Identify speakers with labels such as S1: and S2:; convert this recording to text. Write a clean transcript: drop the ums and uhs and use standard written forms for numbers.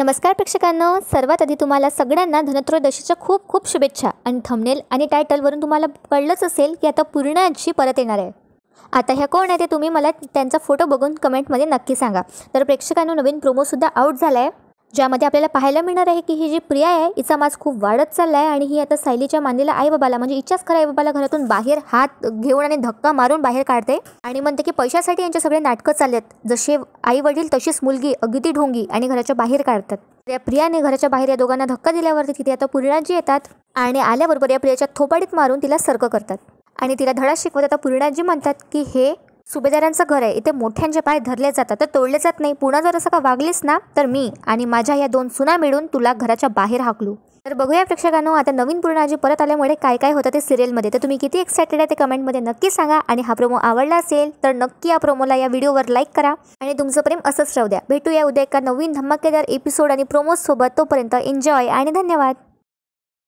S1: नमस्कार प्रेक्षकांनो, सर्वात आधी तुम्हाला सगळ्यांना धनत्रयोदशीच्या खूप खूप शुभेच्छा। आणि थंबनेल आणि टायटलवरून तुम्हाला कळलंच असेल की आता पूर्णाजी परत येणार आहे। आता ह्या कोण आहे ते तुम्ही मला त्यांचा फोटो बघून कमेंटमध्ये नक्की सांगा। तर प्रेक्षकांनो, नवीन प्रोमोसुद्धा आउट झाला आहे, ज्यामध्ये आपल्याला पाहायला मिळणार आहे की ही जी प्रिया आहे हिचा माज खूप वाढत चालला आहे आणि ही आता सायलीच्या मानलेल्या आईबाबाला म्हणजे हिच्याच खऱ्या आईबाबाला घरातून बाहेर हात घेऊन आणि धक्का मारून बाहेर काढते आणि म्हणते की पैशासाठी यांचे सगळे नाटकं चाललेत, जसे आई वडील तशीच मुलगी अगदी ढोंगी आणि घराच्या बाहेर काढतात। या प्रियाने घराच्या बाहेर या दोघांना धक्का दिल्यावरती तिथे आता पूर्णाजी येतात आणि आल्याबरोबर या प्रियाच्या थोपाडीत मारून तिला सर्क करतात आणि तिला धडा शिकवत आता पूर्णाजी म्हणतात की हे सुभेदारांचं घर आहे, इथे मोठ्यांचे पाय धरले जातात तर तोडले जात नाही। पुन्हा जर असं का वागलीस ना तर मी आणि माझ्या या 2 सुना मिळून तुला घराच्या बाहेर हाकलू। तर बघूया प्रेक्षकांनो, आता नवीन पूर्णाजी परत आल्यामुळे काय काय होतं ते सिरियलमध्ये। तर तुम्ही किती एक्साइटेड आहे ते कमेंटमध्ये नक्की सांगा आणि हा प्रोमो आवडला असेल तर नक्की या प्रोमोला या व्हिडिओवर लाईक करा आणि तुमचं प्रेम असंच राहू द्या। भेटूया उद्या एका नवीन धमाकेदार एपिसोड आणि प्रोमोज सोबत। तोपर्यंत एन्जॉय आणि धन्यवाद।